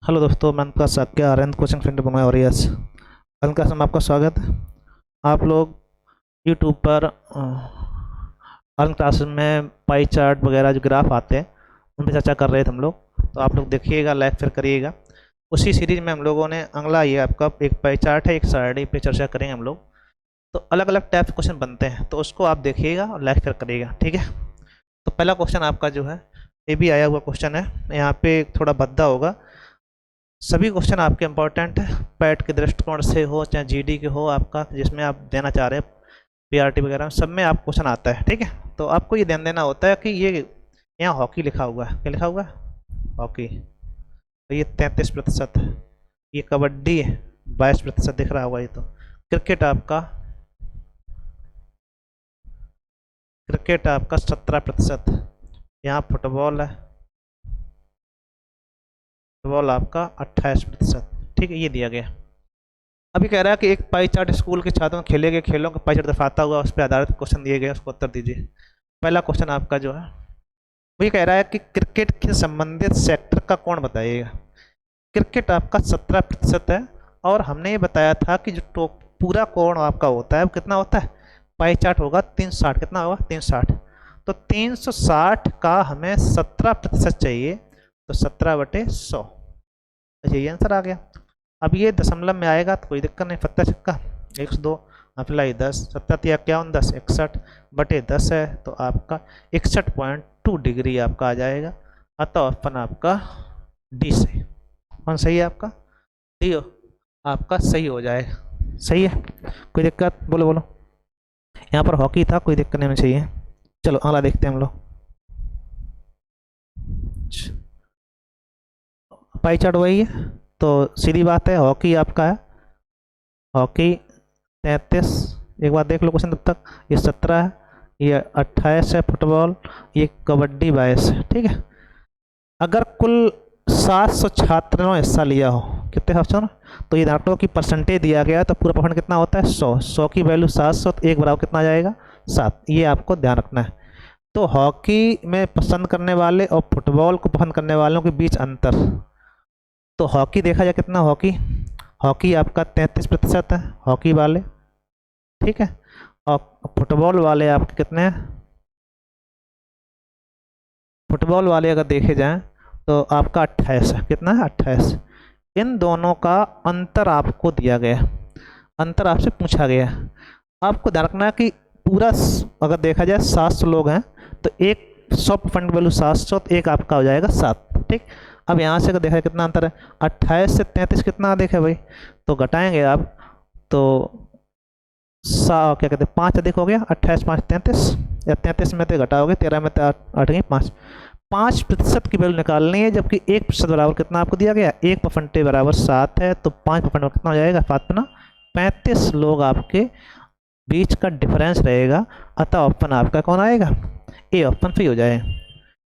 Hello दोस्तों, मैं उनका साक्य आर्यन कोचिंग सेंटर बुमाई और यस कल क्लास में आपका स्वागत है। आप लोग यूट्यूब पर ऑनलाइन क्लासेस में पाई चार्ट वगैरह जो ग्राफ आते हैं उन पर चर्चा कर रहे थे हम लोग। तो आप लोग देखिएगा, लाइक फिर करिएगा। उसी सीरीज में हम लोगों ने अगला ये आपका एक पाई चार्ट है, एक सारणी पे चर्चा करेंगे हम लोग। तो अलग अलग टाइप के क्वेश्चन बनते हैं, तो उसको आप देखिएगा और लाइक फिर करिएगा, ठीक है। तो पहला क्वेश्चन आपका जो है ये भी आया हुआ क्वेश्चन है, यहाँ पे थोड़ा भद्दा होगा। सभी क्वेश्चन आपके इम्पोर्टेंट है, पैट के दृष्टिकोण से हो चाहे जीडी के हो, आपका जिसमें आप देना चाह रहे हैं पीआरटी वगैरह सब में आप क्वेश्चन आता है, ठीक है। तो आपको ये ध्यान देना होता है कि ये यहाँ हॉकी लिखा हुआ है, क्या लिखा हुआ है? हॉकी। तो ये 33%, ये कबड्डी 22% दिख रहा होगा। ये तो क्रिकेट आपका 17%। यहाँ फुटबॉल है, फुटबॉल आपका 28%, ठीक है। ये दिया गया। अभी कह रहा है कि एक पाई चार्ट स्कूल के छात्रों में खेले गए खेलों का पाई चार्ट दर्शाता हुआ उस पर आधारित क्वेश्चन दिए गए, उसको उत्तर दीजिए। पहला क्वेश्चन आपका जो है वो ये कह रहा है कि क्रिकेट के संबंधित सेक्टर का कोण बताइएगा। क्रिकेट आपका 17% है, और हमने ये बताया था कि जो पूरा कोण आपका होता है वो कितना होता है? पाई चार्ट होगा 360। कितना होगा? 360। तो 360 का हमें 17% चाहिए, तो 17/100। अच्छा, ये आंसर आ गया। अब ये दशमलव में आएगा तो कोई दिक्कत नहीं, पत्ता छक्का 102 अप्लाई 10 सत्तर या क्या 10 61/10 है, तो आपका 61.2 डिग्री आपका आ जाएगा। अतः ऑप्शन आपका डी से। कौन सही है आपका? डी हो आपका सही हो जाएगा। सही है, कोई दिक्कत? बोलो बोलो। यहाँ पर हॉकी था, कोई दिक्कत नहीं होनी चाहिए। चलो अगला देखते हैं हम लोग। पाई चार्ट वही है, तो सीधी बात है, हॉकी आपका है। हॉकी 33, एक बार देख लो क्वेश्चन तब तक। ये 17 है, ये 28 है फुटबॉल, ये कबड्डी 22 है, ठीक है। अगर कुल 700 छात्रों ने हिस्सा लिया हो, कितने छात्रों? तो ये डाक्टरों की परसेंटेज दिया गया है, तो पूरा परसेंट कितना होता है? 100। 100 की वैल्यू 700, तो एक बराबर कितना आ जाएगा? 7। ये आपको ध्यान रखना है। तो हॉकी में पसंद करने वाले और फुटबॉल को पसंद करने वालों के बीच अंतर, तो हॉकी देखा जाए कितना, हॉकी हॉकी आपका 33% है, हॉकी वाले, ठीक है। और फुटबॉल वाले आपके कितने हैं? फुटबॉल वाले अगर देखे जाएं तो आपका 28 है। कितना है? 28। इन दोनों का अंतर आपको दिया गया, अंतर आपसे पूछा गया। आपको ध्यान रखना है कि पूरा अगर देखा जाए 700 लोग हैं, तो एक 100% वैल्यू 700, तो एक आपका हो जाएगा 7, ठीक। अब यहाँ से अगर देखा जाए कितना अंतर है, 28 से 33 कितना देखे भाई, तो घटाएंगे आप तो क्या कहते हैं 5 अधिक हो गया, 28 5 33, या 33 में तो घटाओगे 13 में तो 8 गई 5। 5% की वैल्यू निकालनी है, जबकि 1% बराबर कितना आपको दिया गया? 1% बराबर 7 है, तो 5% कितना हो जाएगा? 7 35 लोग आपके बीच का डिफरेंस रहेगा। अतः ऑप्शन आपका कौन आएगा? ए ऑप्शन सही हो जाए।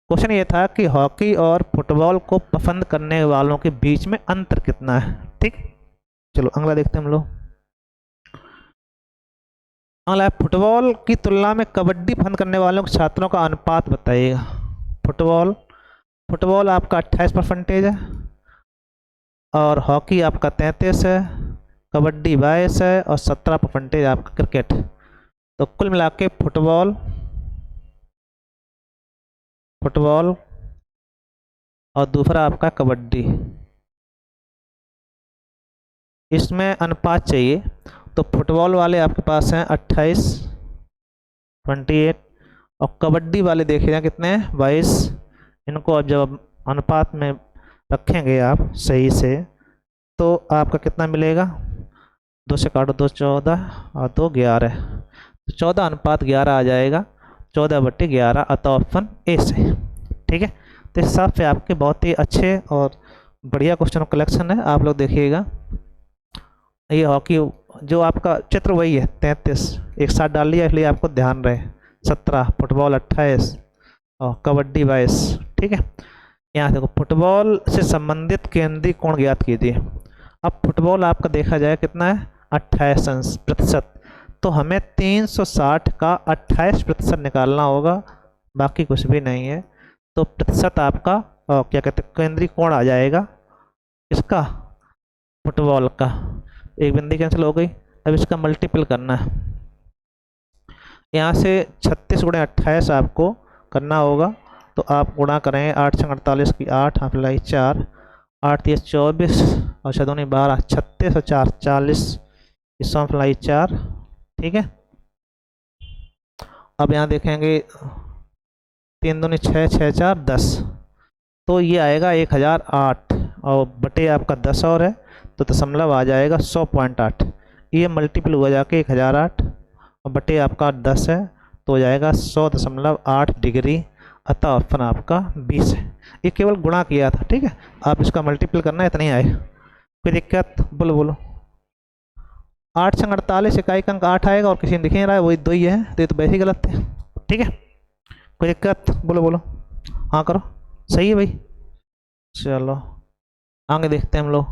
क्वेश्चन ये था कि हॉकी और फुटबॉल को पसंद करने वालों के बीच में अंतर कितना है, ठीक। चलो अगला देखते हैं हम लोग। अगला फुटबॉल की तुलना में कबड्डी पसंद करने वालों के छात्रों का अनुपात बताइएगा। फुटबॉल फुटबॉल आपका 28% है, और हॉकी आपका 33 है, कबड्डी 22 है, और 17% आपका क्रिकेट। तो कुल मिला के फुटबॉल और दूसरा आपका कबड्डी, इसमें अनुपात चाहिए। तो फुटबॉल वाले आपके पास हैं 28 28, और कबड्डी वाले देखे जाए कितने हैं? 22। इनको अब जब अनुपात में रखेंगे आप सही से, तो आपका कितना मिलेगा? 2 से काटो, 2 14 और 2 11, तो 14:11 आ जाएगा, 14/11। अतः ऑप्शन ए से, ठीक है। तो इस हिसाब से आपके बहुत ही अच्छे और बढ़िया क्वेश्चन कलेक्शन है, आप लोग देखिएगा। ये हॉकी जो आपका चित्र वही है 33, एक साथ डाल लिया, इसलिए आपको ध्यान रहे। 17, फुटबॉल 28 और कबड्डी 22, ठीक है। यहाँ देखो, फुटबॉल से संबंधित केंद्रीय कोण ज्ञात कीजिए। अब फुटबॉल आपका देखा जाए कितना है? 28%। तो हमें 360 का 28% निकालना होगा, बाकी कुछ भी नहीं है। तो प्रतिशत आपका क्या कहते हैं केंद्रीय कोण आ जाएगा किसका, फुटबॉल का। एक बिंदी कैंसिल हो गई। अब इसका मल्टीपल करना है, यहाँ से 36 गुणे 28 आपको करना होगा। तो आप गुणा करेंगे 8 छंग 48 की 8, हाफ लाई 4, 8 तीस 24 और 6 दूनी 12, 36 और 4 40, इस लाई 4। ठीक है, अब यहाँ देखेंगे 3 दूनी 6, 6 4 10, तो ये आएगा 1008 और बटे आपका 10 और है तो दशमलव आ जाएगा 100.8। ये मल्टीपल हुआ जाके 1008 और बटे आपका 10 है तो हो जाएगा 100.8 डिग्री। अतः ऑप्शन आपका 20 है। ये केवल गुणा किया था, ठीक है, आप इसका मल्टीपल करना है, इतना ही आए। कोई दिक्कत, बोलो बोलो। 8 छंग 48, इकाई अंक 8 आएगा और किसी ने दिख नहीं रहा है, वही 2 ही है, तो ये तो वैसे ही गलत थे। ठीक है, कोई दिक्कत, बोलो बोलो। हाँ करो, सही है भाई। चलो आगे देखते हैं हम लोग।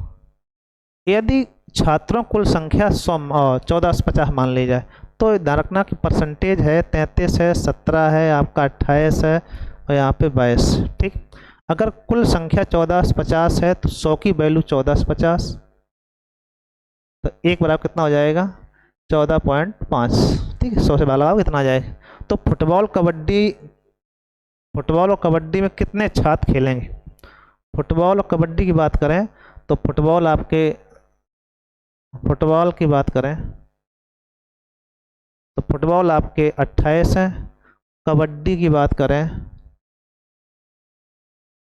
यदि छात्रों कुल संख्या 14 से 50 मान ली जाए तो ध्यान रखना कि परसेंटेज है 33 है, 17 है, आपका 28 है और यहाँ पे 22। ठीक, अगर कुल संख्या 14 से 50 है तो 100 की वैल्यू 14 से 50, तो एक बराबर कितना हो जाएगा 14.5। ठीक है, 100 से बाहर लगाओ कितना आ जाएगा। तो फुटबॉल और कबड्डी में कितने छात्र खेलेंगे। फुटबॉल और कबड्डी की बात करें तो फुटबॉल की बात करें तो फुटबॉल आपके 28 हैं, कबड्डी की बात करें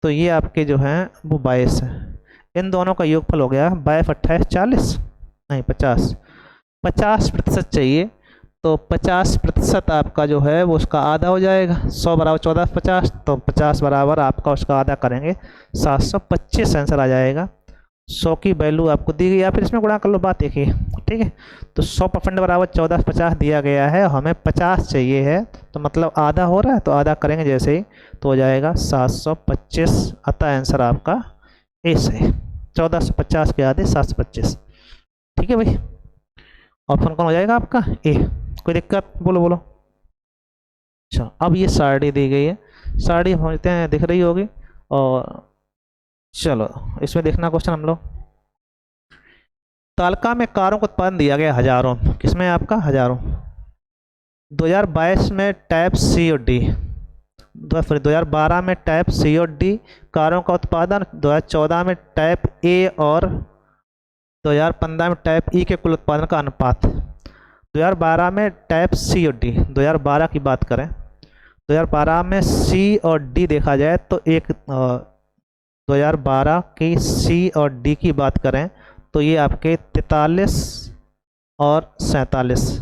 तो ये आपके जो हैं वो 22 हैं। इन दोनों का योगफल हो गया 22 28 40, नहीं 50% चाहिए। तो 50% आपका जो है वो उसका आधा हो जाएगा। 100 बराबर 14 50, तो 50 बराबर आपका उसका आधा करेंगे 725 आंसर आ जाएगा। 100 की वैल्यू आपको दी गई, या फिर इसमें गुणा कर लो, बात एक ही। ठीक है, तो 100% बराबर 14 50 दिया गया है, हमें 50 चाहिए है, तो मतलब आधा हो रहा है, तो आधा करेंगे जैसे ही तो हो जाएगा 725। अतः आंसर आपका ए से 14 से 50 के आधे 725। ठीक है भाई, ऑप्शन कौन हो जाएगा आपका ए। कोई दिक्कत, बोलो बोलो। अच्छा, अब ये सारणी दी गई है, सारणी समझते हैं, दिख रही होगी। और चलो इसमें देखना क्वेश्चन हम लोग। तालिका में कारों का उत्पादन दिया गया हजारों, किसमें आपका हजारों। 2022 में टाइप सी और डी, 2012 में टाइप सी और डी कारों का उत्पादन, 2014 में टाइप ए और 2015 में टाइप ई के कुल उत्पादन का अनुपात। 2012 में टाइप सी और डी, 2012 की बात करें 2012 में सी और डी देखा जाए तो 2012 की सी और डी की बात करें तो ये आपके 43 और 47।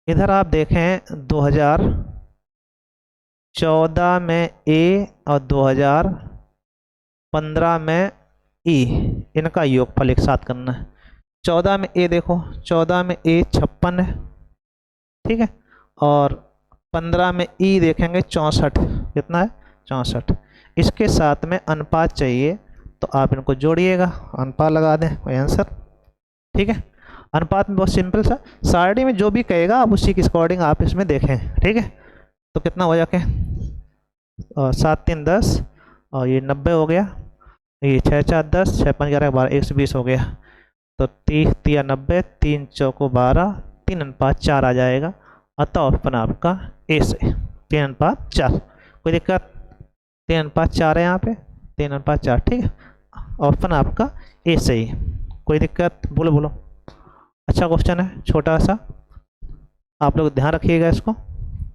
इधर आप देखें 2014 में ए और 2015 में ई, इनका योगफल एक साथ करना है। 14 में ए देखो, 14 में ए 56 है, ठीक है, और 15 में ई देखेंगे 64, कितना है 64। इसके साथ में अनुपात चाहिए तो आप इनको जोड़िएगा, अनुपात लगा दें, कोई आंसर। ठीक है, अनुपात में बहुत सिंपल सा, सारणी में जो भी कहेगा आप उसी के अकॉर्डिंग आप इसमें देखें। ठीक है, तो कितना हो जाके 7 3 10 और ये 90 हो गया, ये 6 4 10, 6 5 11 12, 120 हो गया। तो 30 3 90, 3 चौको 12, 3 अनुपात 4 आ जाएगा। अतः ऑप्शन आपका ए से 3 अनुपात 4। कोई दिक्कत, 3 अनुपात 4 है यहाँ पे, 3 अनुपात 4। ठीक है, ऑप्शन आपका ए से ही। कोई दिक्कत, बोलो बोलो। अच्छा क्वेश्चन है, छोटा सा, आप लोग ध्यान रखिएगा इसको।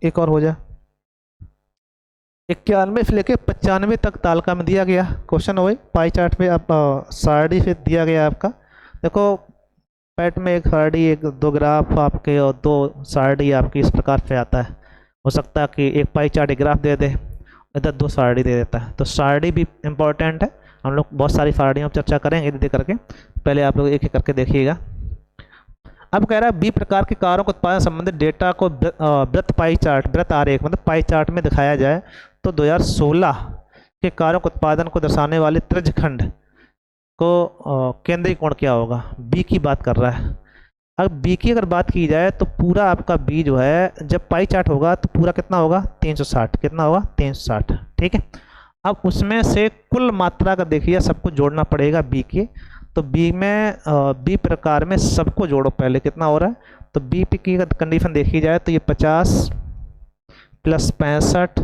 एक और हो जाए, 91 से लेके 95 तक तालिका में दिया गया क्वेश्चन हो, पाई चार्ट में आप सारणी से दिया गया आपका। देखो पैट में एक सारणी, एक 2 ग्राफ आपके और 2 सारणी आपकी इस प्रकार से आता है। हो सकता है कि एक पाई चार्ट एक ग्राफ दे दे, इधर 2 सारणी दे देता है, तो सारणी भी इम्पोर्टेंट है। हम लोग बहुत सारी सारणियों पर चर्चा करेंगे धीरे करके, पहले आप लोग एक एक करके देखिएगा। अब कह रहा है बी प्रकार के कारों के उत्पादन संबंधित डेटा को वृत्त पाई चार्ट, वृत्त आरेख मतलब पाई चार्ट में दिखाया जाए तो 2016 के कारों के उत्पादन को दर्शाने वाले त्रिज्यखंड को केंद्रीय कोण क्या होगा। बी की बात कर रहा है। अब बी की अगर बात की जाए तो पूरा आपका बी जो है जब पाई चार्ट होगा तो पूरा कितना होगा 360, कितना होगा 360। ठीक है, अब उसमें से कुल मात्रा का देखिए सबको जोड़ना पड़ेगा बी के। तो बी में बी प्रकार में सबको जोड़ो पहले, कितना हो रहा है। तो बी पी की कंडीशन देखी जाए तो ये 50 प्लस 65,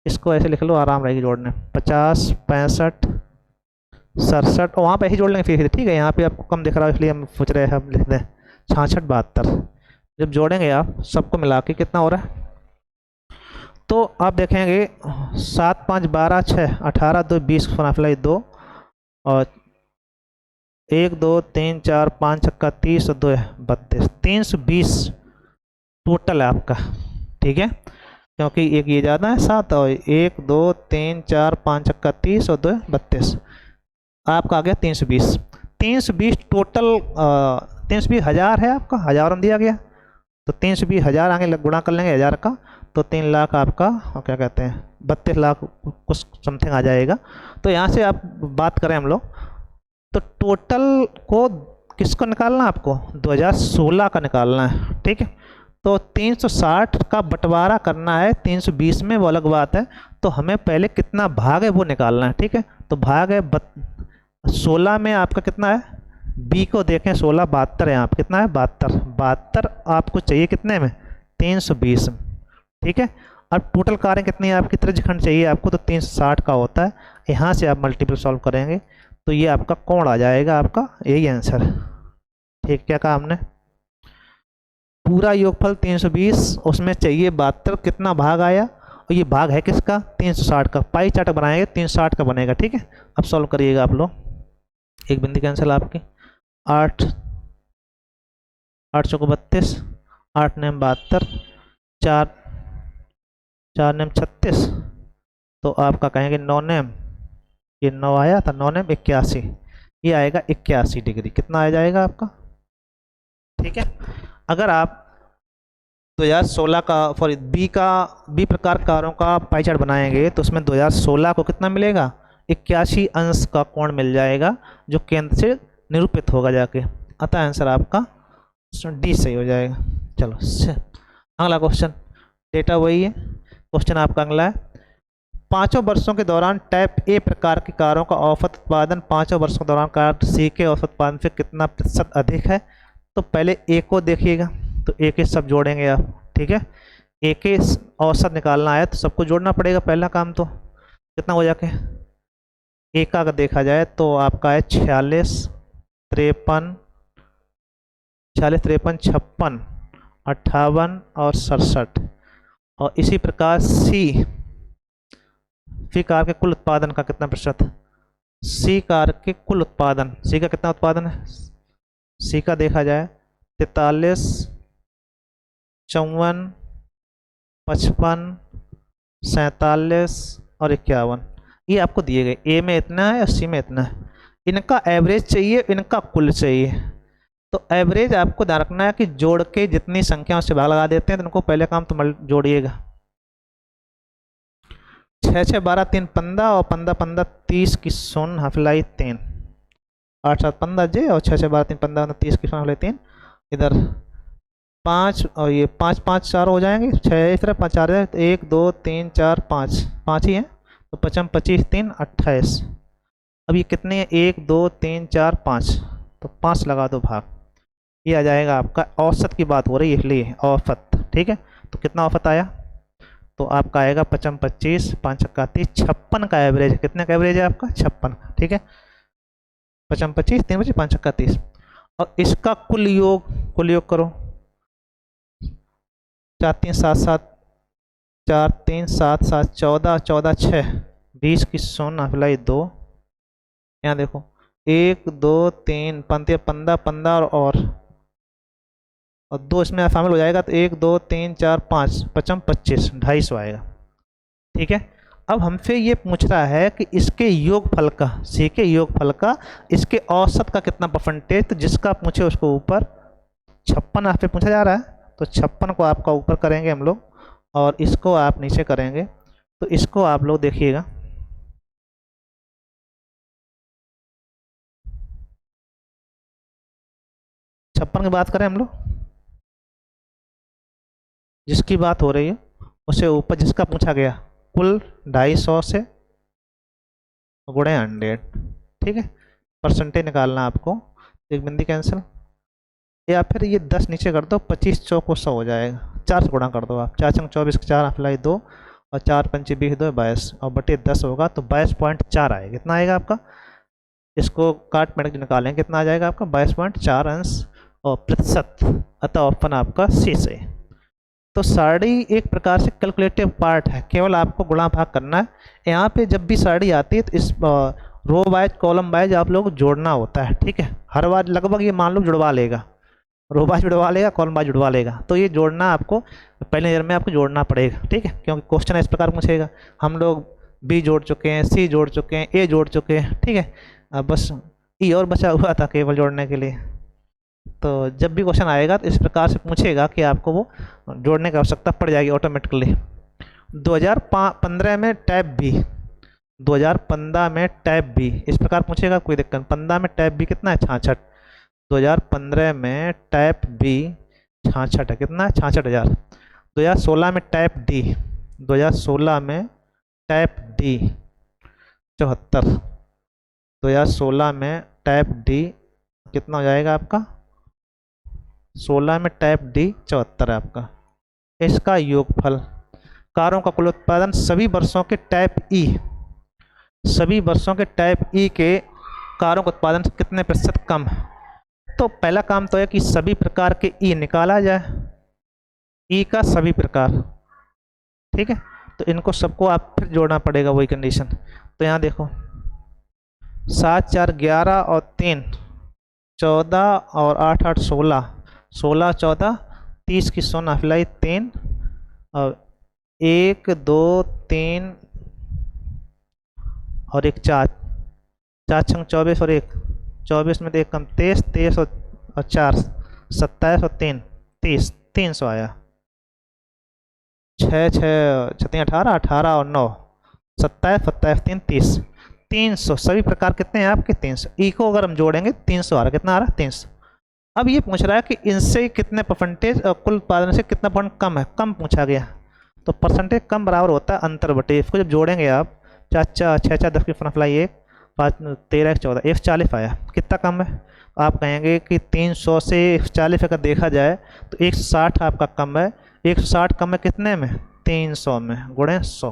इसको ऐसे लिख लो, आराम रहेगी जोड़ने। 50 65 67, और वहाँ पे ही जोड़ लेंगे फिर, ठीक है। यहाँ पे आपको कम दिख रहा है इसलिए हम सोच रहे हैं हम लिख दें 66 72। जब जोड़ेंगे आप सबको मिला के कितना हो रहा है, तो आप देखेंगे 7 5 12 6 18 2 20 फनाफिलाई 2, और 1 2 3 4 5 छक्का 30 और 2 32, 320 टोटल है आपका, ठीक है। क्योंकि एक ये ज़्यादा है 7, और 1 2 3 4 5 छक्का 30 और 2 32, आपका आ गया 320। 320 टोटल 320 हज़ार है आपका, हज़ार में दिया गया। तो 320 हज़ार आगे गुणा कर लेंगे हज़ार का, तो 3 लाख आपका, और क्या कहते हैं 32 लाख कुछ समथिंग आ जाएगा। तो यहाँ से आप बात करें हम लोग, तो टोटल को किसको निकालना है आपको, 2016 का निकालना है, ठीक है। तो 360 का बंटवारा करना है 320 में, वो अलग बात है। तो हमें पहले कितना भाग है वो निकालना है, ठीक है। तो भाग है 16 में आपका कितना है, बी को देखें 16 72 है, यहाँ पे कितना है 72, 72 आपको चाहिए कितने में, 320 में, ठीक है। अब टोटल कारें कितनी है आपकी, त्रिज्यखंड चाहिए आपको, तो 360 का होता है। यहाँ से आप मल्टीपल सॉल्व करेंगे तो ये आपका कोण आ जाएगा, आपका यही आंसर, ठीक। क्या कहा हमने, पूरा योगफल 320, उसमें चाहिए 72, कितना भाग आया, और ये भाग है किसका, 360 का। पाई चार्ट बनाएंगे 360 का बनेगा, ठीक है। अब सॉल्व करिएगा आप लोग, एक बिंदी कैंसिल आपकी, 8 8 चौको 32, 8 नेम 72, 4 4 नेम 36, तो आपका कहेंगे 9 नेम, ये 9 आया था, 9 नेम 81, ये आएगा 81 डिग्री, कितना आ जाएगा आपका, ठीक है। अगर आप 2016 का सॉरी बी प्रकार कारों का पाई चार्ट बनाएंगे तो उसमें 2016 को कितना मिलेगा, 81 अंश का कोण मिल जाएगा, जो केंद्र से निरूपित होगा जाके। अतः आंसर आपका डी सही हो जाएगा। चलो अगला क्वेश्चन, डेटा वही है। क्वेश्चन आपका अगला है, 5 वर्षों के दौरान टाइप ए प्रकार की कारों का औसत उत्पादन 5 वर्षों के दौरान कार सी के औसत उत्पादन से कितना प्रतिशत अधिक है। तो पहले ए को देखिएगा, तो ए के सब जोड़ेंगे आप, ठीक है। ए के औसत निकालना है तो सबको जोड़ना पड़ेगा, पहला काम तो कितना हो जाके, ए का अगर देखा जाए तो आपका है 46 53 46 53 56 58 और 67, और इसी प्रकार सी कार के कुल उत्पादन का कितना प्रतिशत, सी कार के कुल उत्पादन, सी का कितना उत्पादन है, सी का देखा जाए 43 54 55 47 और 51, ये आपको दिए गए। ए में इतना है और सी में इतना है, इनका एवरेज चाहिए, इनका कुल चाहिए। तो एवरेज आपको ध्यान रखना है कि जोड़ के जितनी संख्याओं से भाग लगा देते हैं तो इनको पहले काम तो जोड़िएगा। 6 6 12 3 15 और 15 15 30 की सुन हफलाई 3, 8 7 15 जे, और 6 6 12 3 15 30 की सुन हफलाई 3, इधर 5 और ये 5 5 4 हो जाएंगे, 6 इस तरह 5 4 है, 1 2 3 4 5 5 ही है, तो 55 25 3 28। अब ये कितने हैं, 1 2 3 4 5, तो 5 लगा दो भाग, ये आ जाएगा आपका। औसत की बात हो रही है इसलिए औसत, ठीक है। तो कितना औसत आया, तो आपका आएगा 55 25 5 छक्का 30, 56 का एवरेज, कितने का एवरेज है आपका 56, ठीक है। 55 25 3 बचे 5 छक्का 30, और इसका कुल योग करो, 4 3 7 7 4 3 7 7 14 14 6 20 की सोना अप्लाई 2, यहाँ देखो 1 2 3 15 15 15 और 2 इसमें शामिल हो जाएगा, तो 1 2 3 4 5 55 25 250 आएगा, ठीक है। अब हमसे ये पूछ रहा है कि इसके योगफल का, सी के योगफल का इसके औसत का कितना परसेंटेज, तो जिसका पूछे उसको ऊपर, 56 आपसे पूछा जा रहा है तो 56 को आपका ऊपर करेंगे हम लोग, और इसको आप नीचे करेंगे। तो इसको आप लोग देखिएगा, छप्पन की बात करें हम लोग, जिसकी बात हो रही है उसे ऊपर जिसका पूछा गया कुल 250 से गुणे 100, ठीक है। परसेंटेज निकालना आपको, एक बिंदी कैंसिल, या फिर ये 10 नीचे कर दो, 25 चौको 100 हो जाएगा, 4 से गुणा कर दो आप, 4 24 के 4 अप्लाई 2 और 4 पंचे 20 2 22 और बटे 10 होगा तो 22.4 आएगा। कितना आएगा आपका, इसको काट मेट निकालें, कितना आ जाएगा आपका 22.4 अंश और प्रतिशत, अतः ऑप्शन आपका सी से। तो साड़ी एक प्रकार से कैलकुलेटिव पार्ट है, केवल आपको गुणा भाग करना है। यहाँ पे जब भी साड़ी आती है तो इस रो वाइज कॉलम वाइज आप लोग जोड़ना होता है, ठीक है। हर बार लगभग ये मान लो जुड़वा लेगा, रो वाइज जुड़वा लेगा, कॉलम वाइज जुड़वा लेगा, तो ये जोड़ना आपको पहले ईयर में आपको जोड़ना पड़ेगा, ठीक है। क्योंकि क्वेश्चन इस प्रकार पूछेगा, हम लोग बी जोड़ चुके हैं, सी जोड़ चुके हैं, ए जोड़ चुके हैं, ठीक है। अब बस ई और बचा हुआ था केवल जोड़ने के लिए। तो जब भी क्वेश्चन आएगा तो इस प्रकार से पूछेगा कि आपको वो जोड़ने की आवश्यकता पड़ जाएगी ऑटोमेटिकली। 2015 में टैब बी, 2015 में टैब बी इस प्रकार पूछेगा, कोई दिक्कत नहीं। 15 में टैब बी कितना है 66, 2015 में टैब बी 66 है, कितना है 66,000। 2016 में टैब डी, 2016 में टैब डी 74, 2016 में टैब डी कितना हो जाएगा आपका, 16 में टैप डी 74 है आपका। इसका योगफल, कारों का कुल उत्पादन सभी वर्षों के टैप ई, सभी वर्षों के टैप ई के कारों का उत्पादन से कितने प्रतिशत कम है। तो पहला काम तो है कि सभी प्रकार के ई निकाला जाए, ई का सभी प्रकार, ठीक है। तो इनको सबको आप फिर जोड़ना पड़ेगा, वही कंडीशन। तो यहाँ देखो 7 4 11 और 3 14 और 8 8 16, 16 14 30 की 100 अप्लाई 3 और 1 2 3 और 1 4 4 6 24 और 1 24 में 1 कम 23 23 और 4 27 और 3 30 300 आया। 6 6 6 18 18 और 9 27 27 3 30 300 सभी प्रकार कितने हैं आपके 300। ई को अगर हम जोड़ेंगे 300 आ रहा, कितना आ रहा है 300। अब ये पूछ रहा है कि इनसे कितने परसेंटेज कुल उत्पादन से कितना पॉइंट कम है, कम पूछा गया। तो परसेंटेज कम बराबर होता है अंतर बटे, इसको जब जोड़ेंगे आप 4 4 6 4 10 की फनफ्लाई 1 5 13 14 140 आया, कितना कम है। आप कहेंगे कि 300 से 140 अगर देखा जाए तो 160 आपका कम है। 160 कम है कितने में 300 में, गुणे 100।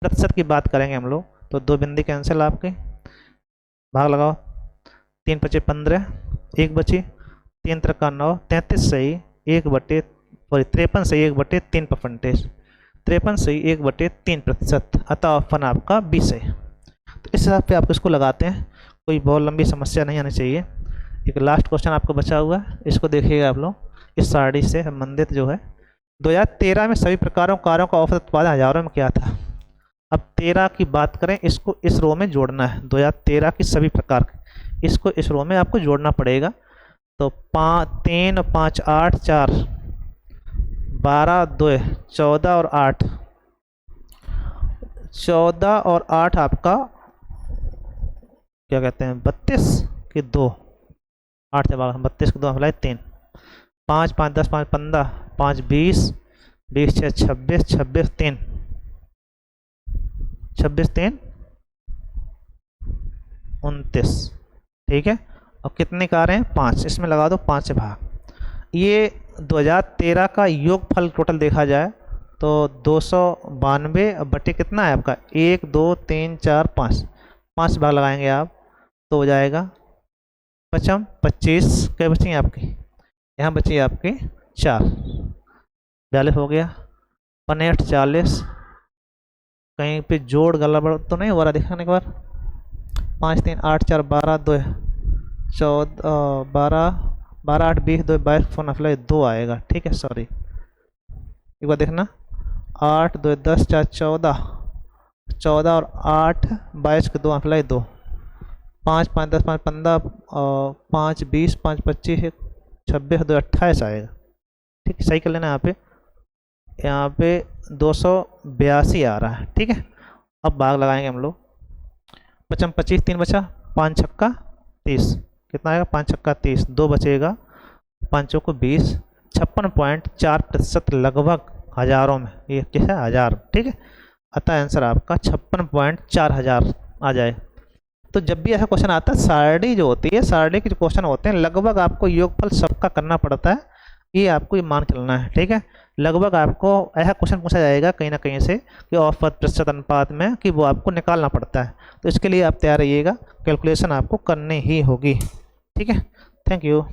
प्रतिशत की बात करेंगे हम लोग तो 2 बिंदी कैंसिल, आपके भाग लगाओ, 3 5 15 1 बची, 3 3 9 33 सही 1 बटे 53 सही 1 बटे 3 परसेंटेज, 53 सही 1 बटे 3 प्रतिशत, अतः ऑप्शन आपका 20 है। तो इस हिसाब से आप इसको लगाते हैं, कोई बहुत लंबी समस्या नहीं आनी चाहिए। एक लास्ट क्वेश्चन आपको बचा हुआ है, इसको देखिएगा आप लोग, इस साड़ी से संबंधित जो है। 2013 में सभी प्रकारों कारों का औसत उत्पादन हजारों में क्या था। अब 13 की बात करें, इसको इस रो में जोड़ना है, 2013 की सभी प्रकार, इसको इस रो में आपको जोड़ना पड़ेगा। तो 3 5 8 4 12 2 14 और 8, 14 और 8 आपका क्या कहते हैं 32 के 2, 8 से 32 के 2 अप्लाई 3 5 5 10 5 15 5 20 20 6 26 26 3 26 3 29, ठीक है। और कितने कारें हैं 5, इसमें लगा दो 5 से भाग। ये 2013 का योगफल टोटल देखा जाए तो 292 बटे कितना है आपका 1 2 3 4 5, 5 से भाग लगाएंगे आप तो हो जाएगा 55 25, क्या बची आपकी, यहाँ बची आपकी 4, 42 हो गया, 65 40, कहीं पे जोड़ गड़बड़ तो नहीं हो रहा, दिखाने के बाद 5 3 8 4 12 2 14 12 12 8 20 2 22 फोन अप्लाई 2 आएगा, ठीक है। सॉरी एक बार देखना, 8 2 10 4 14 14 और 8 22 के 2 अप्लाई 2 5 5 10 5 15 5 20 5 25 26 2 28 आएगा, ठीक है। सही कर लेना, यहाँ पे 282 आ रहा है, ठीक है। अब भाग लगाएंगे हम लोग, 55 25 3 बचा, 5 छक्का 30, कितना आएगा 5 छक्का 30, 2 बचेगा, 5 को 20, 56.4% लगभग हजारों में, ये क्या है 1000, ठीक है। अतः आंसर आपका 56.4 हजार आ जाए। तो जब भी ऐसा क्वेश्चन आता है, सारणी जो होती है, सारणी के जो क्वेश्चन होते हैं लगभग आपको योगफल सबका करना पड़ता है, ये आपको ये मान चलना है, ठीक है। लगभग आपको ऐसा क्वेश्चन पूछा जाएगा कहीं ना कहीं से कि औसत प्रतिशत अनुपात में, कि वो आपको निकालना पड़ता है। तो इसके लिए आप तैयार रहिएगा, कैलकुलेशन आपको करनी ही होगी, ठीक है। Thank you.